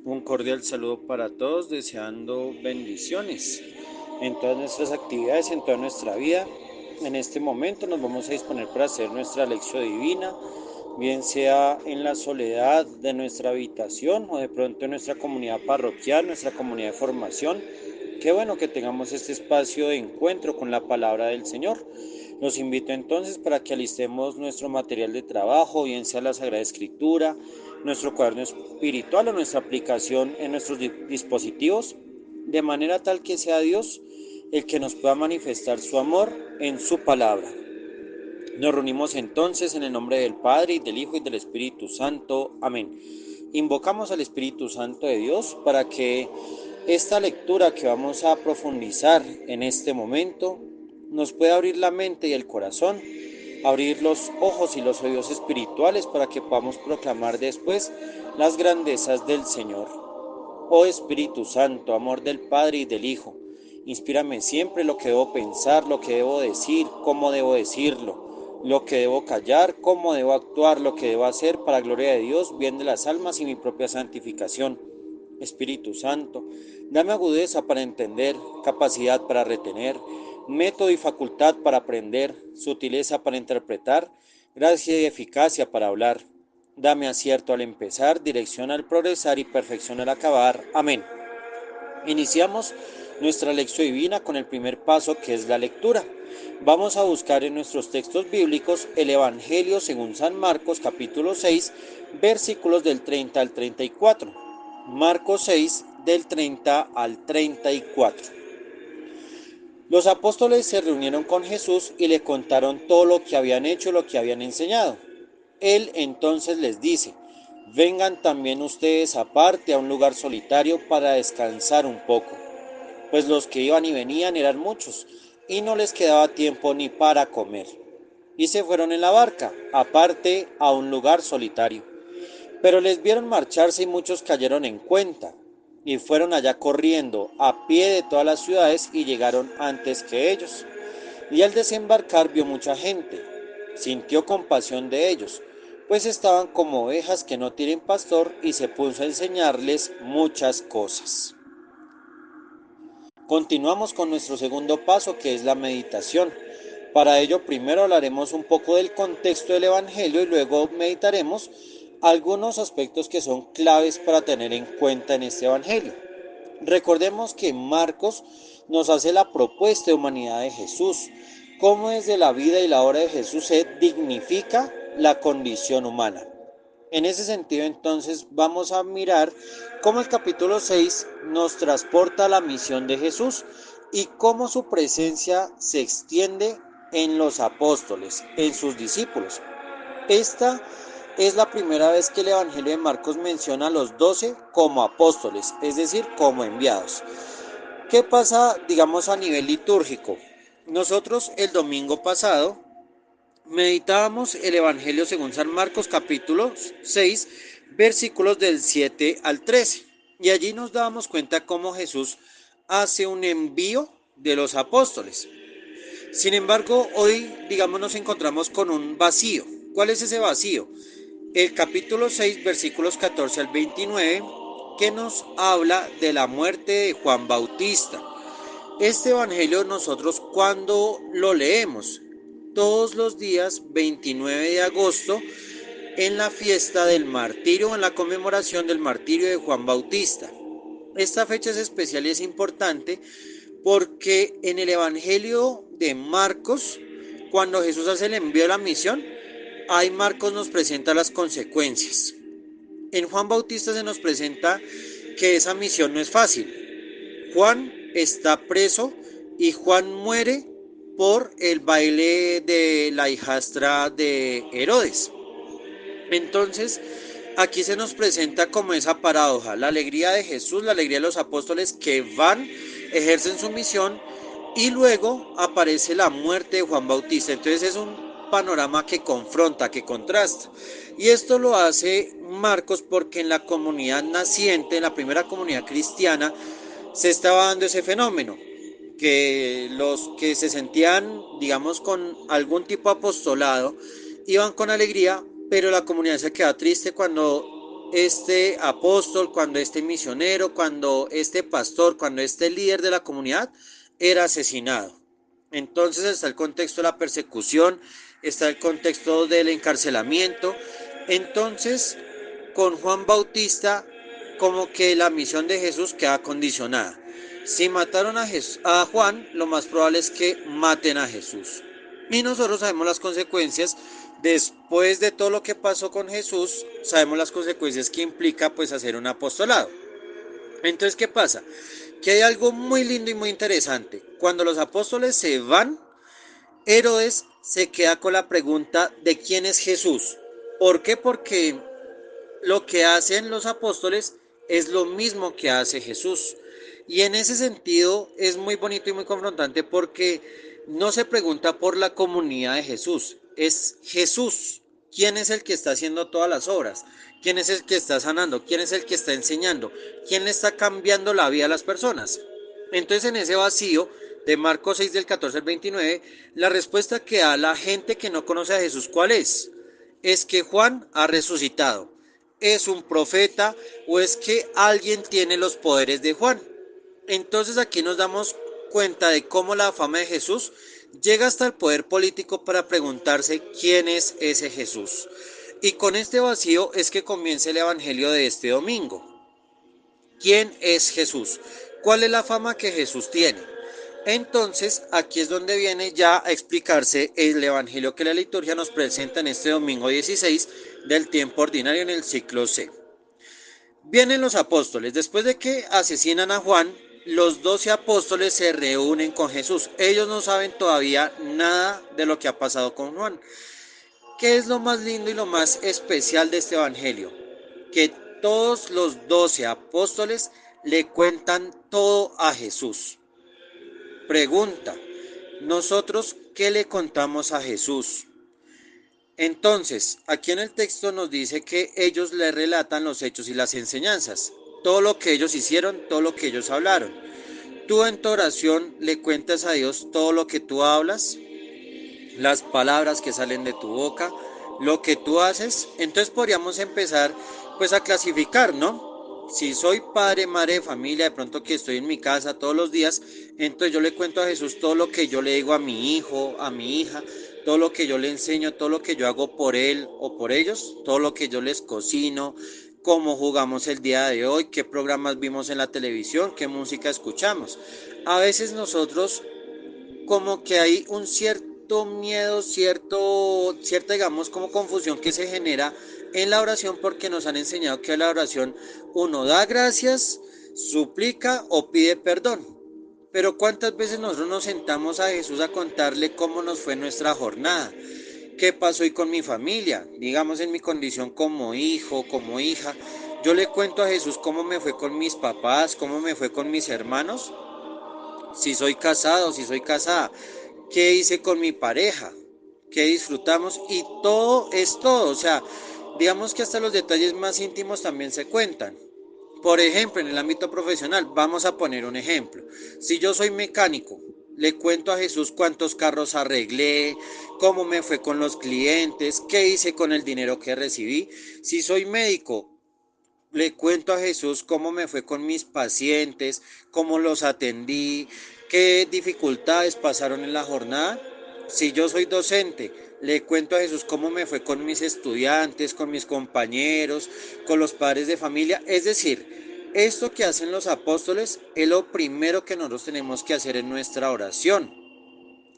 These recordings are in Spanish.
Un cordial saludo para todos, deseando bendiciones en todas nuestras actividades, en toda nuestra vida. En este momento nos vamos a disponer para hacer nuestra lección divina, bien sea en la soledad de nuestra habitación o de pronto en nuestra comunidad parroquial, nuestra comunidad de formación. Qué bueno que tengamos este espacio de encuentro con la palabra del Señor. Los invito entonces para que alistemos nuestro material de trabajo, bien sea la Sagrada Escritura, nuestro cuaderno espiritual o nuestra aplicación en nuestros dispositivos, de manera tal que sea Dios el que nos pueda manifestar su amor en su palabra. Nos reunimos entonces en el nombre del Padre, y del Hijo, y del Espíritu Santo. Amén. Invocamos al Espíritu Santo de Dios para que esta lectura que vamos a profundizar en este momento nos pueda abrir la mente y el corazón, abrir los ojos y los oídos espirituales para que podamos proclamar después las grandezas del Señor. Oh Espíritu Santo, amor del Padre y del Hijo, inspírame siempre lo que debo pensar, lo que debo decir, cómo debo decirlo, lo que debo callar, cómo debo actuar, lo que debo hacer para gloria de Dios, bien de las almas y mi propia santificación. Espíritu Santo, dame agudeza para entender, capacidad para retener, método y facultad para aprender, sutileza para interpretar, gracia y eficacia para hablar. Dame acierto al empezar, dirección al progresar y perfección al acabar. Amén. Iniciamos nuestra lección divina con el primer paso, que es la lectura. Vamos a buscar en nuestros textos bíblicos el Evangelio según San Marcos capítulo 6, versículos del 30 al 34. Marcos 6, del 30 al 34. Los apóstoles se reunieron con Jesús y le contaron todo lo que habían hecho y lo que habían enseñado. Él entonces les dice: vengan también ustedes aparte a un lugar solitario para descansar un poco, pues los que iban y venían eran muchos, y no les quedaba tiempo ni para comer. Y se fueron en la barca, aparte a un lugar solitario. Pero les vieron marcharse y muchos cayeron en cuenta, y fueron allá corriendo a pie de todas las ciudades y llegaron antes que ellos. Y al desembarcar vio mucha gente, sintió compasión de ellos, pues estaban como ovejas que no tienen pastor, y se puso a enseñarles muchas cosas. Continuamos con nuestro segundo paso, que es la meditación. Para ello, primero hablaremos un poco del contexto del Evangelio y luego meditaremos algunos aspectos que son claves para tener en cuenta en este Evangelio. Recordemos que Marcos nos hace la propuesta de humanidad de Jesús, cómo desde la vida y la obra de Jesús se dignifica la condición humana. En ese sentido, entonces, vamos a mirar cómo el capítulo 6 nos transporta a la misión de Jesús y cómo su presencia se extiende en los apóstoles, en sus discípulos. Esta es la primera vez que el Evangelio de Marcos menciona a los 12 como apóstoles, es decir, como enviados. ¿Qué pasa, digamos, a nivel litúrgico? Nosotros el domingo pasado meditábamos el Evangelio según San Marcos capítulo 6, versículos del 7 al 13. Y allí nos dábamos cuenta cómo Jesús hace un envío de los apóstoles. Sin embargo, hoy, digamos, nos encontramos con un vacío. ¿Cuál es ese vacío? El capítulo 6, versículos 14 al 29, que nos habla de la muerte de Juan Bautista. Este evangelio nosotros, cuando lo leemos todos los días 29 de agosto, en la fiesta del martirio, en la conmemoración del martirio de Juan Bautista. Esta fecha es especial y es importante porque en el Evangelio de Marcos, cuando Jesús hace el envío de la misión, ahí Marcos nos presenta las consecuencias. En Juan Bautista se nos presenta que esa misión no es fácil. Juan está preso y Juan muere por el baile de la hijastra de Herodes. Entonces, aquí se nos presenta como esa paradoja, la alegría de Jesús, la alegría de los apóstoles que van, ejercen su misión, y luego aparece la muerte de Juan Bautista. Entonces es un panorama que confronta, que contrasta. Y esto lo hace Marcos porque en la comunidad naciente, en la primera comunidad cristiana, se estaba dando ese fenómeno, que los que se sentían, digamos, con algún tipo de apostolado, iban con alegría, pero la comunidad se queda triste cuando este apóstol, cuando este misionero, cuando este pastor, cuando este líder de la comunidad era asesinado. Entonces está el contexto de la persecución, está el contexto del encarcelamiento. Entonces, con Juan Bautista, como que la misión de Jesús queda condicionada. Si mataron a Juan, lo más probable es que maten a Jesús. Y nosotros sabemos las consecuencias. Después de todo lo que pasó con Jesús, sabemos las consecuencias que implica pues hacer un apostolado. Entonces, ¿qué pasa? Que hay algo muy lindo y muy interesante. Cuando los apóstoles se van, Herodes se queda con la pregunta de quién es Jesús. ¿Por qué? Porque lo que hacen los apóstoles es lo mismo que hace Jesús. Y en ese sentido es muy bonito y muy confrontante porque no se pregunta por la comunidad de Jesús, es Jesús. ¿Quién es el que está haciendo todas las obras? ¿Quién es el que está sanando? ¿Quién es el que está enseñando? ¿Quién le está cambiando la vida a las personas? Entonces en ese vacío de Marcos 6 del 14 al 29, la respuesta que da la gente que no conoce a Jesús, ¿cuál es? Es que Juan ha resucitado. ¿Es un profeta o es que alguien tiene los poderes de Juan? Entonces aquí nos damos cuenta de cómo la fama de Jesús llega hasta el poder político para preguntarse quién es ese Jesús. Y con este vacío es que comienza el evangelio de este domingo. ¿Quién es Jesús? ¿Cuál es la fama que Jesús tiene? Entonces, aquí es donde viene ya a explicarse el evangelio que la liturgia nos presenta en este domingo 16 del tiempo ordinario en el ciclo C. Vienen los apóstoles. Después de que asesinan a Juan, los 12 apóstoles se reúnen con Jesús. Ellos no saben todavía nada de lo que ha pasado con Juan. ¿Qué es lo más lindo y lo más especial de este evangelio? Que todos los 12 apóstoles le cuentan todo a Jesús. Pregunta, ¿nosotros qué le contamos a Jesús? Entonces, aquí en el texto nos dice que ellos le relatan los hechos y las enseñanzas, todo lo que ellos hicieron, todo lo que ellos hablaron. Tú en tu oración le cuentas a Dios todo lo que tú hablas, las palabras que salen de tu boca, lo que tú haces. Entonces podríamos empezar pues a clasificar, ¿no? Si soy padre, madre de familia, de pronto que estoy en mi casa todos los días, entonces yo le cuento a Jesús todo lo que yo le digo a mi hijo, a mi hija, todo lo que yo le enseño, todo lo que yo hago por él o por ellos, todo lo que yo les cocino, cómo jugamos el día de hoy, qué programas vimos en la televisión, qué música escuchamos. A veces nosotros como que hay un cierto miedo, cierta, digamos, como confusión que se genera en la oración porque nos han enseñado que la oración uno da gracias, suplica o pide perdón. Pero ¿cuántas veces nosotros nos sentamos a Jesús a contarle cómo nos fue nuestra jornada? ¿Qué pasó hoy con mi familia? Digamos en mi condición como hijo, como hija. Yo le cuento a Jesús cómo me fue con mis papás, cómo me fue con mis hermanos, si soy casado, si soy casada, qué hice con mi pareja, qué disfrutamos y todo es todo. O sea, digamos que hasta los detalles más íntimos también se cuentan. Por ejemplo, en el ámbito profesional, vamos a poner un ejemplo. Si yo soy mecánico, le cuento a Jesús cuántos carros arreglé, cómo me fue con los clientes, qué hice con el dinero que recibí. Si soy médico, le cuento a Jesús cómo me fue con mis pacientes, cómo los atendí, qué dificultades pasaron en la jornada. Si yo soy docente, le cuento a Jesús cómo me fue con mis estudiantes, con mis compañeros, con los padres de familia. Es decir, esto que hacen los apóstoles es lo primero que nosotros tenemos que hacer en nuestra oración.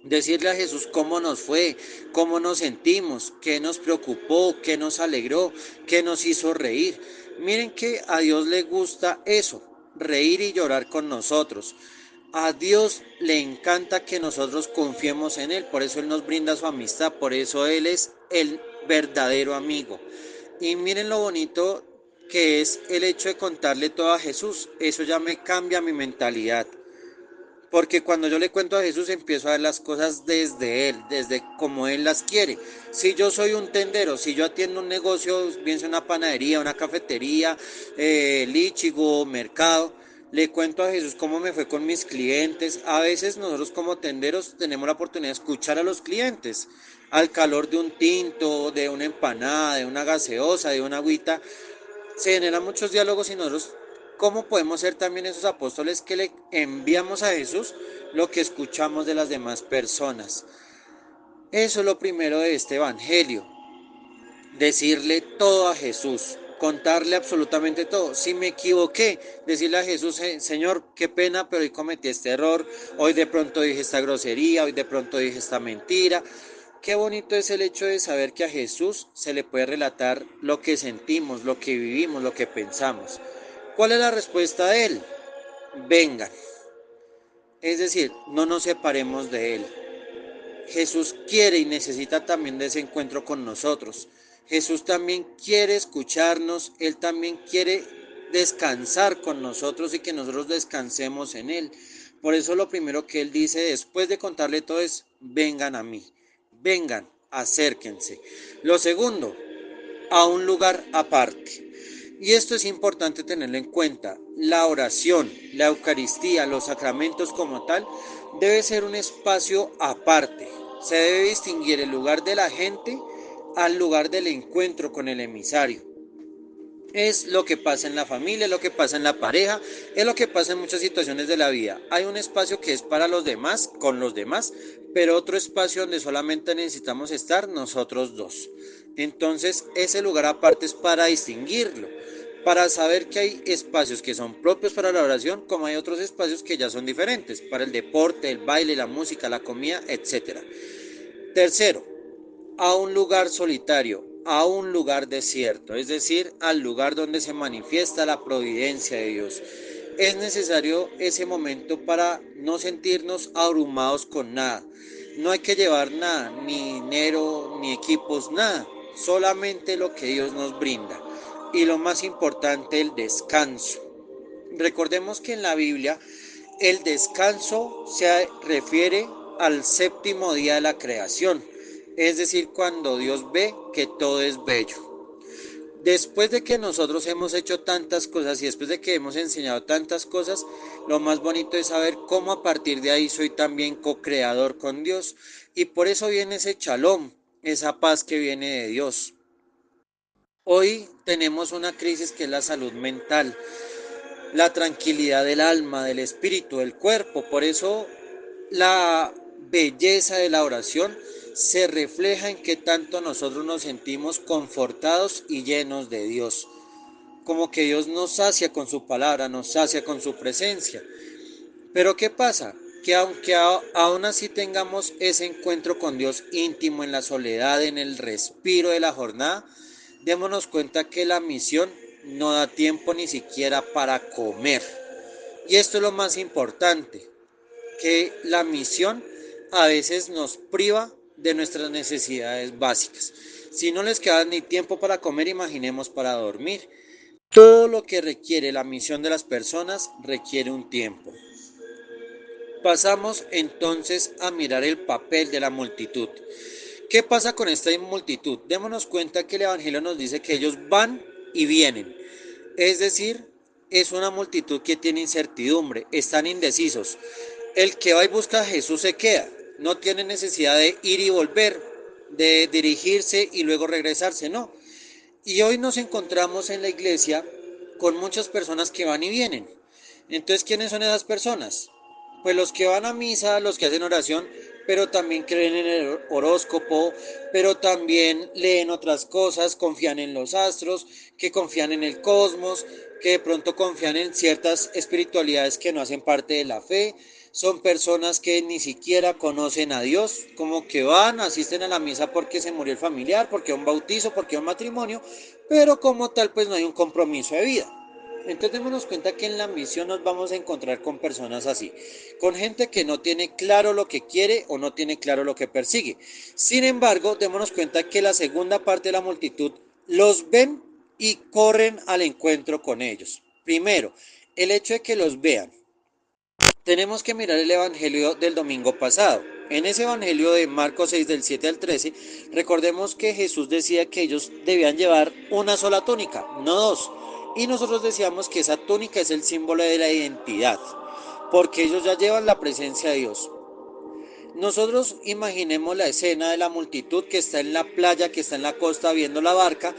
Decirle a Jesús cómo nos fue, cómo nos sentimos, qué nos preocupó, qué nos alegró, qué nos hizo reír. Miren que a Dios le gusta eso, reír y llorar con nosotros. A Dios le encanta que nosotros confiemos en Él, por eso Él nos brinda su amistad, por eso Él es el verdadero amigo. Y miren lo bonito que es el hecho de contarle todo a Jesús, eso ya me cambia mi mentalidad. Porque cuando yo le cuento a Jesús empiezo a ver las cosas desde Él, desde como Él las quiere. Si yo soy un tendero, si yo atiendo un negocio, bien sea una panadería, una cafetería, lichigo, mercado, le cuento a Jesús cómo me fue con mis clientes. A veces nosotros como tenderos tenemos la oportunidad de escuchar a los clientes al calor de un tinto, de una empanada, de una gaseosa, de una agüita. se generan muchos diálogos y nosotros, ¿cómo podemos ser también esos apóstoles que le enviamos a Jesús lo que escuchamos de las demás personas? Eso es lo primero de este evangelio, decirle todo a Jesús, contarle absolutamente todo. Si me equivoqué, decirle a Jesús, Señor, qué pena, pero hoy cometí este error, hoy de pronto dije esta grosería, hoy de pronto dije esta mentira. Qué bonito es el hecho de saber que a Jesús se le puede relatar lo que sentimos, lo que vivimos, lo que pensamos. ¿Cuál es la respuesta de él? Vengan. Es decir, no nos separemos de él. Jesús quiere y necesita también de ese encuentro con nosotros. Jesús también quiere escucharnos, Él también quiere descansar con nosotros y que nosotros descansemos en Él. Por eso lo primero que Él dice después de contarle todo es, vengan a mí, vengan, acérquense. Lo segundo, a un lugar aparte. Y esto es importante tenerlo en cuenta. La oración, la Eucaristía, los sacramentos como tal, debe ser un espacio aparte. Se debe distinguir el lugar de la gente al lugar del encuentro con el emisario. Es lo que pasa en la familia, es lo que pasa en la pareja, es lo que pasa en muchas situaciones de la vida. Hay un espacio que es para los demás, con los demás, pero otro espacio donde solamente necesitamos estar nosotros dos. Entonces, ese lugar aparte es para distinguirlo, para saber que hay espacios que son propios para la oración, como hay otros espacios que ya son diferentes, para el deporte, el baile, la música, la comida, etcétera. Tercero, a un lugar solitario, a un lugar desierto, es decir, al lugar donde se manifiesta la providencia de Dios. Es necesario ese momento para no sentirnos abrumados con nada. No hay que llevar nada, ni dinero, ni equipos, nada. Solamente lo que Dios nos brinda. Y lo más importante, el descanso. Recordemos que en la Biblia el descanso se refiere al séptimo día de la creación, es decir, cuando Dios ve que todo es bello. Después de que nosotros hemos hecho tantas cosas y después de que hemos enseñado tantas cosas, lo más bonito es saber cómo a partir de ahí soy también co-creador con Dios. Y por eso viene ese shalom, esa paz que viene de Dios. Hoy tenemos una crisis que es la salud mental, la tranquilidad del alma, del espíritu, del cuerpo. Por eso la belleza de la oración se refleja en que tanto nosotros nos sentimos confortados y llenos de Dios. Como que Dios nos sacia con su palabra, nos sacia con su presencia. Pero ¿qué pasa? Que aunque aún así tengamos ese encuentro con Dios íntimo en la soledad, en el respiro de la jornada, démonos cuenta que la misión no da tiempo ni siquiera para comer. Y esto es lo más importante, que la misión a veces nos priva de nuestras necesidades básicas. Si no les queda ni tiempo para comer, imaginemos para dormir. Todo lo que requiere la misión de las personas requiere un tiempo. Pasamos entonces a mirar el papel de la multitud. ¿Qué pasa con esta multitud? Démonos cuenta que el Evangelio nos dice que ellos van y vienen. Es decir, es una multitud que tiene incertidumbre, están indecisos. El que va y busca a Jesús se queda, no tiene necesidad de ir y volver, de dirigirse y luego regresarse, no. Y hoy nos encontramos en la iglesia con muchas personas que van y vienen. Entonces, ¿quiénes son esas personas? Pues los que van a misa, los que hacen oración, pero también creen en el horóscopo, pero también leen otras cosas, confían en los astros, que confían en el cosmos, que de pronto confían en ciertas espiritualidades que no hacen parte de la fe. Son personas que ni siquiera conocen a Dios, como que van, asisten a la misa porque se murió el familiar, porque hay un bautizo, porque hay un matrimonio, pero como tal pues no hay un compromiso de vida. Entonces démonos cuenta que en la misión nos vamos a encontrar con personas así, con gente que no tiene claro lo que quiere o no tiene claro lo que persigue. Sin embargo, démonos cuenta que la segunda parte de la multitud los ven y corren al encuentro con ellos. Primero, el hecho de que los vean. Tenemos que mirar el Evangelio del domingo pasado. En ese Evangelio de Marcos 6 del 7 al 13, recordemos que Jesús decía que ellos debían llevar una sola túnica, no dos. Y nosotros decíamos que esa túnica es el símbolo de la identidad, porque ellos ya llevan la presencia de Dios. Nosotros imaginemos la escena de la multitud que está en la playa, que está en la costa viendo la barca,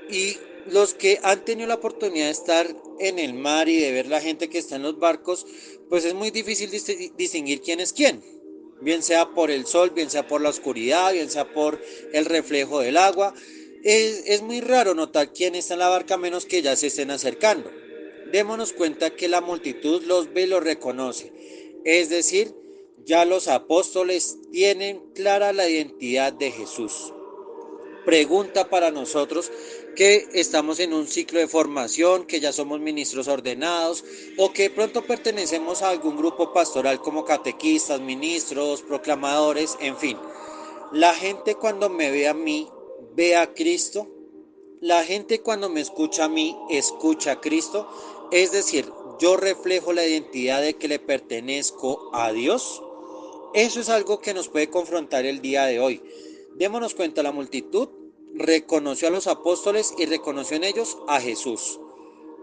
y Los que han tenido la oportunidad de estar en el mar y de ver la gente que está en los barcos, pues es muy difícil distinguir quién es quién. Bien sea por el sol, bien sea por la oscuridad, bien sea por el reflejo del agua. Es muy raro notar quién está en la barca a menos que ya se estén acercando. Démonos cuenta que la multitud los ve y los reconoce. Es decir, ya los apóstoles tienen clara la identidad de Jesús. Pregunta para nosotros que estamos en un ciclo de formación, que ya somos ministros ordenados o que pronto pertenecemos a algún grupo pastoral como catequistas, ministros, proclamadores, en fin. La gente cuando me ve a mí, ve a Cristo. La gente cuando me escucha a mí, escucha a Cristo. Es decir, yo reflejo la identidad de que le pertenezco a Dios. Eso es algo que nos puede confrontar el día de hoy. Démonos cuenta, la multitud reconoció a los apóstoles y reconoció en ellos a Jesús.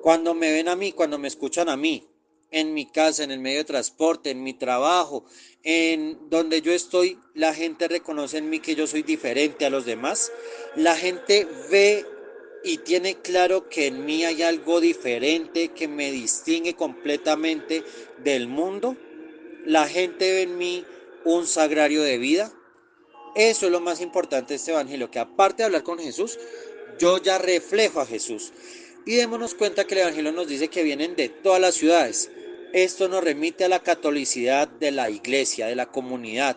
Cuando me ven a mí, cuando me escuchan a mí, en mi casa, en el medio de transporte, en mi trabajo, en donde yo estoy, la gente reconoce en mí que yo soy diferente a los demás. La gente ve y tiene claro que en mí hay algo diferente que me distingue completamente del mundo. La gente ve en mí un sagrario de vida. Eso es lo más importante de este evangelio, que aparte de hablar con Jesús, yo ya reflejo a Jesús. Y démonos cuenta que el evangelio nos dice que vienen de todas las ciudades. Esto nos remite a la catolicidad de la iglesia, de la comunidad.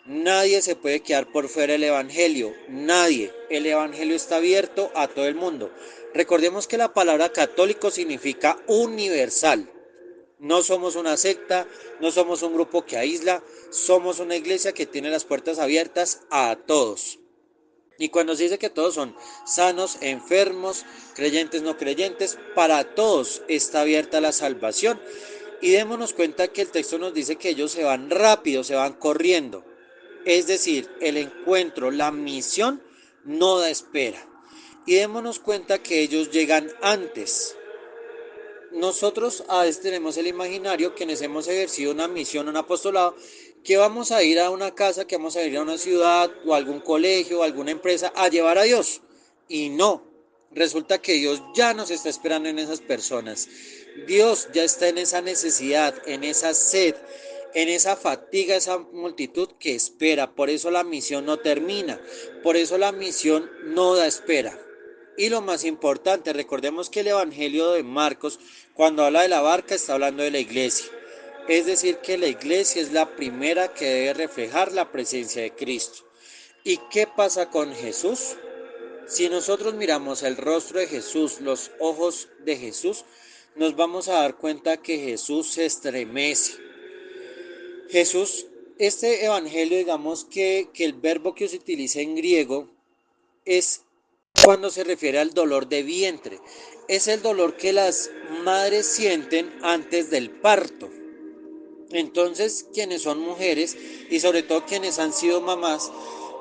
Nadie se puede quedar por fuera del evangelio, nadie. El evangelio está abierto a todo el mundo. Recordemos que la palabra católico significa universal. No somos una secta, no somos un grupo que aísla, somos una iglesia que tiene las puertas abiertas a todos. Y cuando se dice que todos son sanos, enfermos, creyentes, no creyentes, para todos está abierta la salvación. Y démonos cuenta que el texto nos dice que ellos se van rápido, se van corriendo. Es decir, el encuentro, la misión no da espera. Y démonos cuenta que ellos llegan antes. Nosotros a veces tenemos el imaginario que nos hemos ejercido una misión, un apostolado, que vamos a ir a una casa, que vamos a ir a una ciudad o a algún colegio o a alguna empresa a llevar a Dios. Y no, resulta que Dios ya nos está esperando en esas personas. Dios ya está en esa necesidad, en esa sed, en esa fatiga, esa multitud que espera. Por eso la misión no termina, por eso la misión no da espera. Y lo más importante, recordemos que el Evangelio de Marcos, cuando habla de la barca, está hablando de la iglesia. Es decir, que la iglesia es la primera que debe reflejar la presencia de Cristo. ¿Y qué pasa con Jesús? Si nosotros miramos el rostro de Jesús, los ojos de Jesús, nos vamos a dar cuenta que Jesús se estremece. Jesús, este evangelio, digamos que el verbo que se utiliza en griego es cuando se refiere al dolor de vientre. Es el dolor que las madres sienten antes del parto. Entonces, quienes son mujeres y sobre todo quienes han sido mamás,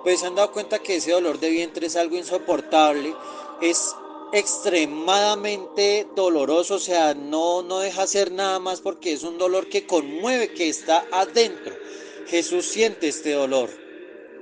pues se han dado cuenta que ese dolor de vientre es algo insoportable, es extremadamente doloroso, o sea, no deja hacer nada más porque es un dolor que conmueve, que está adentro. Jesús siente este dolor.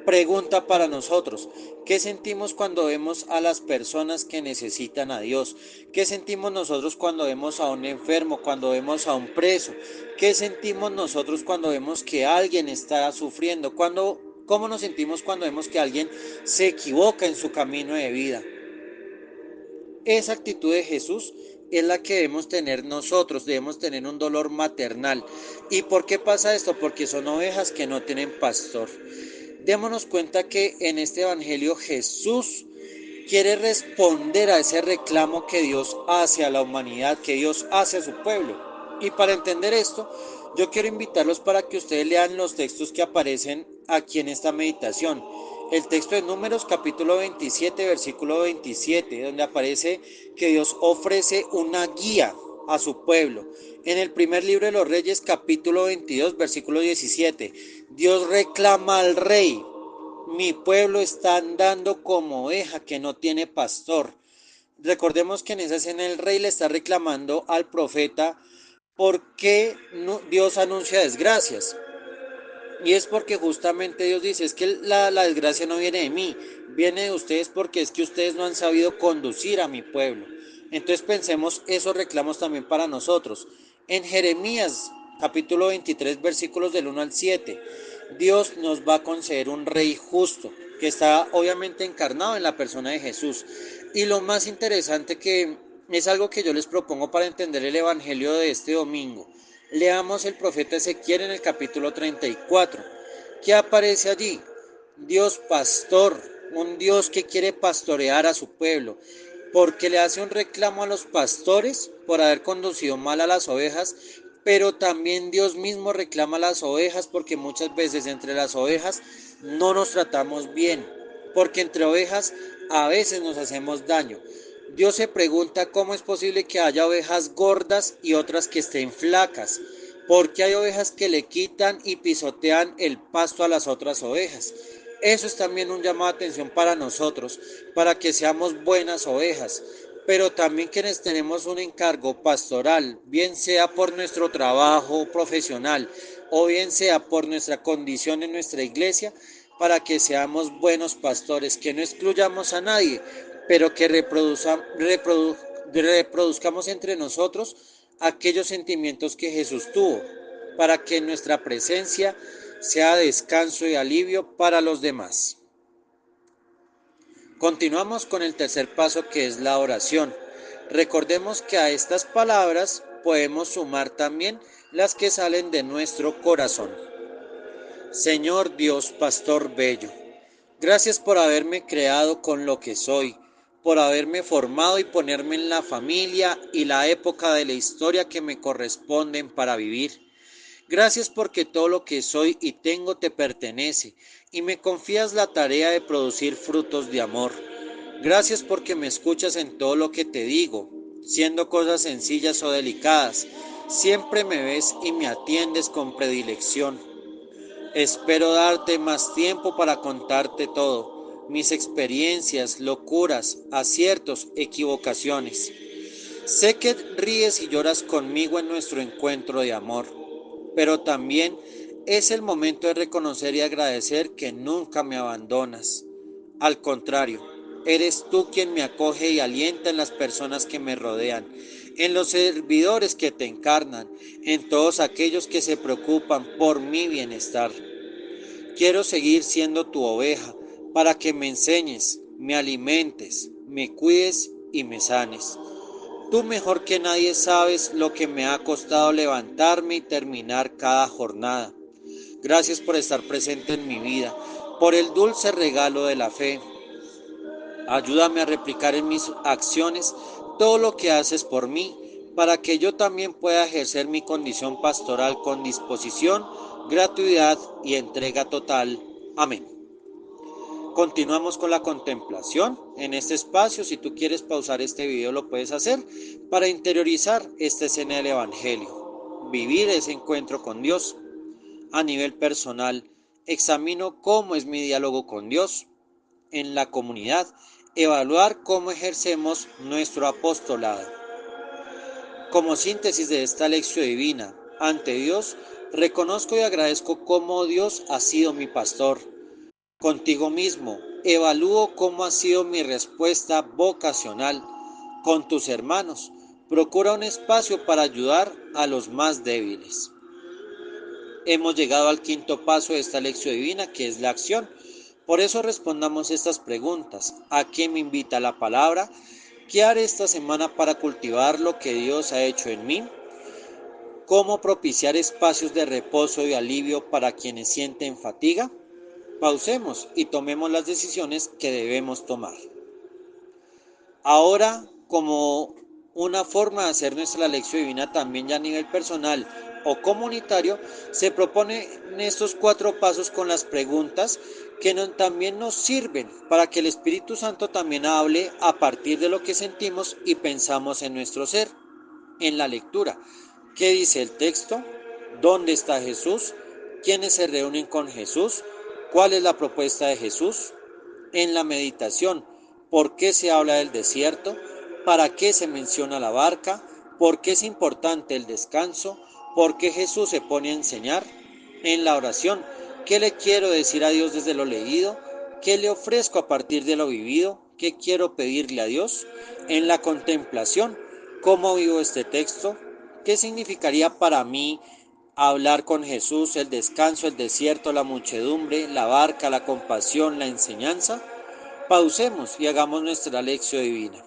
Pregunta para nosotros, ¿qué sentimos cuando vemos a las personas que necesitan a Dios? ¿Qué sentimos nosotros cuando vemos a un enfermo, cuando vemos a un preso? ¿Qué sentimos nosotros cuando vemos que alguien está sufriendo? ¿Cómo nos sentimos cuando vemos que alguien se equivoca en su camino de vida? Esa actitud de Jesús es la que debemos tener nosotros, debemos tener un dolor maternal. ¿Y por qué pasa esto? Porque son ovejas que no tienen pastor. Démonos cuenta que en este evangelio Jesús quiere responder a ese reclamo que Dios hace a la humanidad, que Dios hace a su pueblo. Y para entender esto, yo quiero invitarlos para que ustedes lean los textos que aparecen aquí en esta meditación. El texto de Números capítulo 27, versículo 27, donde aparece que Dios ofrece una guía a su pueblo. En el primer libro de los Reyes capítulo 22, versículo 17, Dios reclama al rey: mi pueblo está andando como oveja que no tiene pastor. Recordemos que en esa escena el rey le está reclamando al profeta por qué Dios anuncia desgracias. Y es porque justamente Dios dice, es que la desgracia no viene de mí, viene de ustedes porque es que ustedes no han sabido conducir a mi pueblo. Entonces pensemos esos reclamos también para nosotros. En Jeremías capítulo 23 versículos del 1 al 7, Dios nos va a conceder un rey justo, que está obviamente encarnado en la persona de Jesús. Y lo más interesante que es algo que yo les propongo para entender el evangelio de este domingo. Leamos el profeta Ezequiel en el capítulo 34. ¿Qué aparece allí? Dios pastor, un Dios que quiere pastorear a su pueblo, porque le hace un reclamo a los pastores por haber conducido mal a las ovejas, pero también Dios mismo reclama a las ovejas porque muchas veces entre las ovejas no nos tratamos bien, porque entre ovejas a veces nos hacemos daño. Dios se pregunta cómo es posible que haya ovejas gordas y otras que estén flacas. Porque hay ovejas que le quitan y pisotean el pasto a las otras ovejas. Eso es también un llamado de atención para nosotros, para que seamos buenas ovejas, pero también quienes tenemos un encargo pastoral, bien sea por nuestro trabajo profesional o bien sea por nuestra condición en nuestra iglesia, para que seamos buenos pastores, que no excluyamos a nadie, pero que reproduzcamos entre nosotros aquellos sentimientos que Jesús tuvo, para que nuestra presencia sea descanso y alivio para los demás. Continuamos con el tercer paso, que es la oración. Recordemos que a estas palabras podemos sumar también las que salen de nuestro corazón. Señor Dios, pastor bello, gracias por haberme creado con lo que soy, por haberme formado y ponerme en la familia y la época de la historia que me corresponden para vivir. Gracias porque todo lo que soy y tengo te pertenece y me confías la tarea de producir frutos de amor. Gracias porque me escuchas en todo lo que te digo, siendo cosas sencillas o delicadas. Siempre me ves y me atiendes con predilección. Espero darte más tiempo para contarte todo, mis experiencias, locuras, aciertos, equivocaciones. Sé que ríes y lloras conmigo en nuestro encuentro de amor, pero también es el momento de reconocer y agradecer que nunca me abandonas. Al contrario, eres tú quien me acoge y alienta en las personas que me rodean, en los servidores que te encarnan, en todos aquellos que se preocupan por mi bienestar. Quiero seguir siendo tu oveja para que me enseñes, me alimentes, me cuides y me sanes. Tú mejor que nadie sabes lo que me ha costado levantarme y terminar cada jornada. Gracias por estar presente en mi vida, por el dulce regalo de la fe. Ayúdame a replicar en mis acciones todo lo que haces por mí, para que yo también pueda ejercer mi condición pastoral con disposición, gratuidad y entrega total. Amén. Continuamos con la contemplación. En este espacio, si tú quieres pausar este video, lo puedes hacer para interiorizar esta escena del Evangelio, vivir ese encuentro con Dios. A nivel personal, examino cómo es mi diálogo con Dios. En la comunidad, evaluar cómo ejercemos nuestro apostolado. Como síntesis de esta lección divina, ante Dios, reconozco y agradezco cómo Dios ha sido mi pastor. Contigo mismo, evalúo cómo ha sido mi respuesta vocacional. Con tus hermanos, procura un espacio para ayudar a los más débiles. Hemos llegado al quinto paso de esta lección divina, que es la acción. Por eso respondamos estas preguntas. ¿A qué me invita la palabra? ¿Qué haré esta semana para cultivar lo que Dios ha hecho en mí? ¿Cómo propiciar espacios de reposo y alivio para quienes sienten fatiga? Pausemos y tomemos las decisiones que debemos tomar. Ahora, como una forma de hacer nuestra lección divina también ya a nivel personal o comunitario, se proponen estos 4 pasos con las preguntas que también nos sirven para que el Espíritu Santo también hable a partir de lo que sentimos y pensamos en nuestro ser. En la lectura, ¿qué dice el texto? ¿Dónde está Jesús? ¿Quiénes se reúnen con Jesús? ¿Cuál es la propuesta de Jesús? En la meditación, ¿por qué se habla del desierto? ¿Para qué se menciona la barca? ¿Por qué es importante el descanso? ¿Por qué Jesús se pone a enseñar? En la oración, ¿Qué le quiero decir a Dios desde lo leído? ¿Qué le ofrezco a partir de lo vivido? ¿Qué quiero pedirle a Dios? En la contemplación, ¿cómo vivo este texto? ¿Qué significaría para mí hablar con Jesús, el descanso, el desierto, la muchedumbre, la barca, la compasión, la enseñanza? Pausemos y hagamos nuestra lección divina.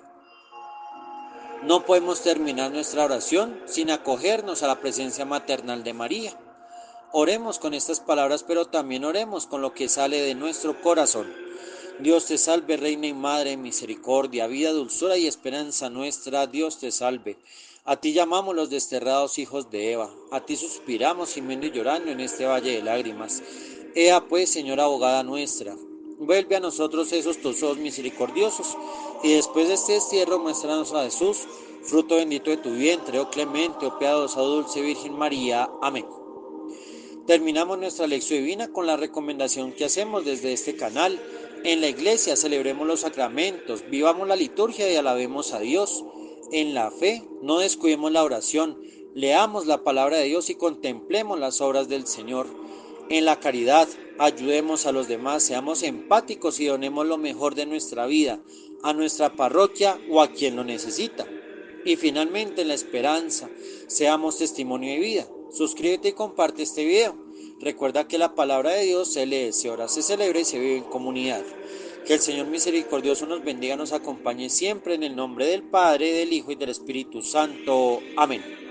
No podemos terminar nuestra oración sin acogernos a la presencia maternal de María. Oremos con estas palabras, pero también oremos con lo que sale de nuestro corazón. Dios te salve, Reina y Madre de misericordia, vida, dulzura y esperanza nuestra. Dios te salve. A ti llamamos los desterrados hijos de Eva. A ti suspiramos, gimiendo y llorando en este valle de lágrimas. Ea pues, Señora abogada nuestra, vuelve a nosotros esos tus ojos misericordiosos, y después de este destierro muéstranos a Jesús, fruto bendito de tu vientre, oh clemente, oh piadosa, oh dulce Virgen María. Amén. Terminamos nuestra lección divina con la recomendación que hacemos desde este canal. En la iglesia celebremos los sacramentos, vivamos la liturgia y alabemos a Dios. En la fe no descuidemos la oración, leamos la palabra de Dios y contemplemos las obras del Señor. En la caridad ayudemos a los demás, seamos empáticos y donemos lo mejor de nuestra vida a nuestra parroquia o a quien lo necesita. Y finalmente en la esperanza, seamos testimonio de vida. Suscríbete y comparte este video. Recuerda que la palabra de Dios se lee, se ora, se celebra y se vive en comunidad. Que el Señor misericordioso nos bendiga, nos acompañe siempre en el nombre del Padre, del Hijo y del Espíritu Santo. Amén.